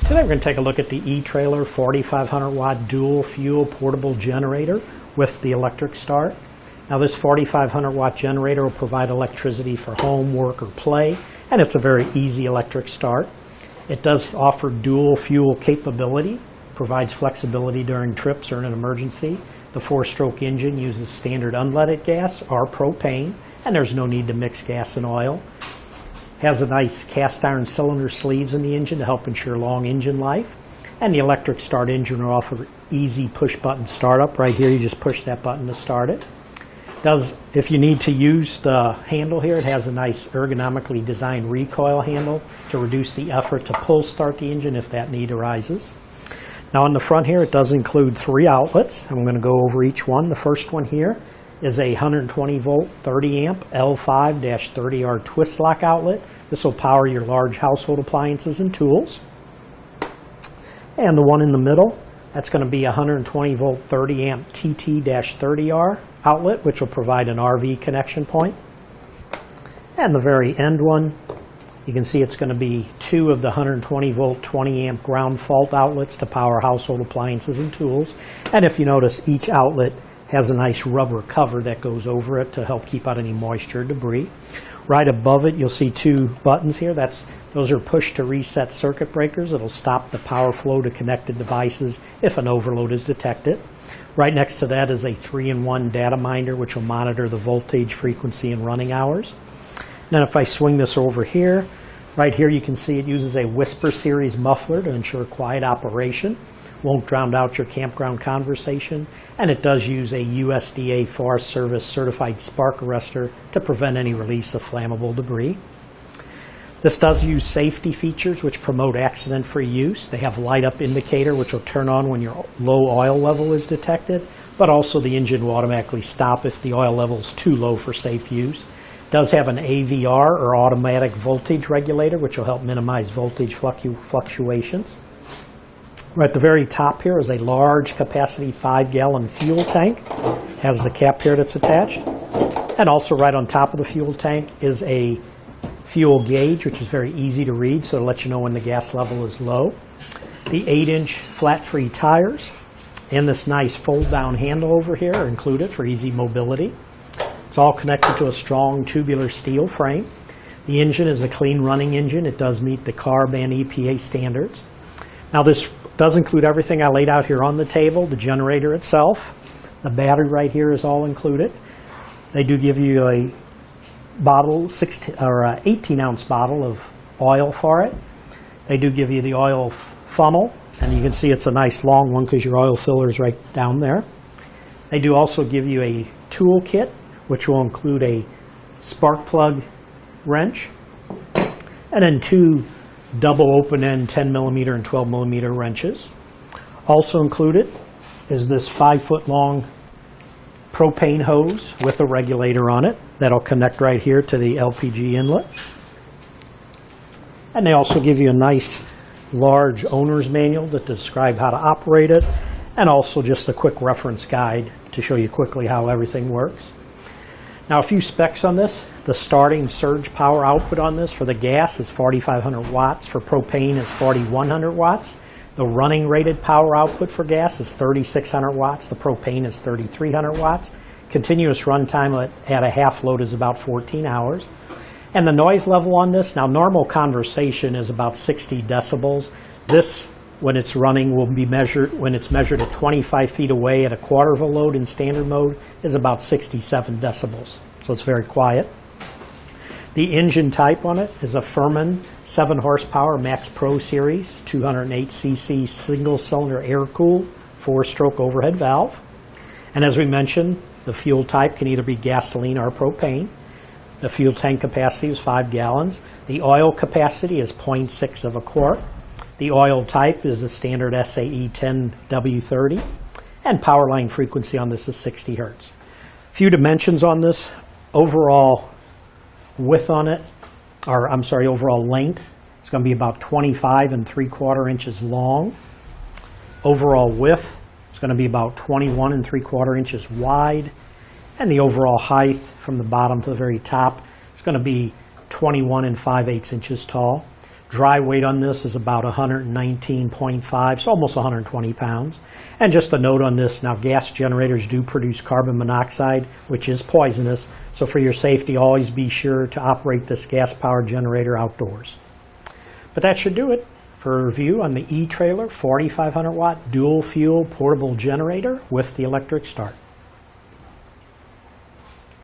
Today we're going to take a look at the eTrailer 4500 watt dual fuel portable generator with the electric start. Now this 4500 watt generator will provide electricity for home, work, or play, and it's a very easy electric start. It does offer dual fuel capability, provides flexibility during trips or in an emergency. The 4-stroke engine uses standard unleaded gas or propane, and there's no need to mix gas and oil. Has a nice cast iron cylinder sleeves in the engine to help ensure long engine life. And the electric start engine will offer easy push button startup. Right here you just push that button to start it. If you need to use the handle here, it has a nice ergonomically designed recoil handle to reduce the effort to pull start the engine if that need arises. Now on the front here it does include 3 outlets. I'm going to go over each one. The first one here is a 120 volt 30 amp L5-30R twist lock outlet. This will power your large household appliances and tools. And the one in the middle, that's going to be a 120 volt 30 amp TT-30R outlet, which will provide an RV connection point. And the very end one, you can see it's going to be 2 of the 120 volt 20 amp ground fault outlets to power household appliances and tools. And if you notice, each outlet has a nice rubber cover that goes over it to help keep out any moisture or debris. Right above it you'll see 2 buttons here. Those are push to reset circuit breakers. It'll stop the power flow to connected devices if an overload is detected. Right next to that is a 3-in-1 data minder, which will monitor the voltage, frequency, and running hours. Then if I swing this over here, right here you can see it uses a Whisper series muffler to ensure quiet operation. Won't drown out your campground conversation, and it does use a USDA Forest Service certified spark arrestor to prevent any release of flammable debris. This does use safety features which promote accident-free use. They have light-up indicator which will turn on when your low oil level is detected, but also the engine will automatically stop if the oil level is too low for safe use. It does have an AVR or automatic voltage regulator which will help minimize voltage fluctuations. Right at the very top here is a large capacity 5-gallon fuel tank. Has the cap here that's attached. And also right on top of the fuel tank is a fuel gauge, which is very easy to read, so it'll let you know when the gas level is low. The 8-inch flat-free tires and this nice fold-down handle over here are included for easy mobility. It's all connected to a strong tubular steel frame. The engine is a clean running engine. It does meet the CARB and EPA standards. Now this does include everything I laid out here on the table, the generator itself. The battery right here is all included. They do give you a bottle, 18-ounce bottle of oil for it. They do give you the oil funnel, and you can see it's a nice long one because your oil filler is right down there. They do also give you a tool kit, which will include a spark plug wrench, and then 2 double open-end 10mm and 12mm wrenches. Also included is this 5-foot-long propane hose with a regulator on it that'll connect right here to the LPG inlet. And they also give you a nice large owner's manual that describes how to operate it, and also just a quick reference guide to show you quickly how everything works. Now a few specs on this. The starting surge power output on this for the gas is 4,500 watts. For propane is 4,100 watts. The running rated power output for gas is 3,600 watts. The propane is 3,300 watts. Continuous runtime at a half load is about 14 hours. And the noise level on this, now normal conversation is about 60 decibels. This, when it's running, will be measured, when it's measured at 25 feet away at a quarter of a load in standard mode, is about 67 decibels. So it's very quiet. The engine type on it is a Furman 7 horsepower Max Pro Series 208cc single-cylinder air-cooled 4-stroke overhead valve. And as we mentioned, the fuel type can either be gasoline or propane. The fuel tank capacity is 5 gallons. The oil capacity is 0.6 of a quart. The oil type is a standard SAE 10W30. And power line frequency on this is 60 hertz. Few dimensions on this. Overall width on it, or I'm sorry, overall length, it's going to be about 25 3/4 inches long. Overall width, it's going to be about 21 3/4 inches wide. And the overall height from the bottom to the very top is going to be 21 5/8 inches tall. Dry weight on this is about 119.5, so almost 120 pounds. And just a note on this, now gas generators do produce carbon monoxide, which is poisonous, so for your safety, always be sure to operate this gas-powered generator outdoors. But that should do it for a review on the eTrailer 4500 watt dual fuel portable generator with the electric start.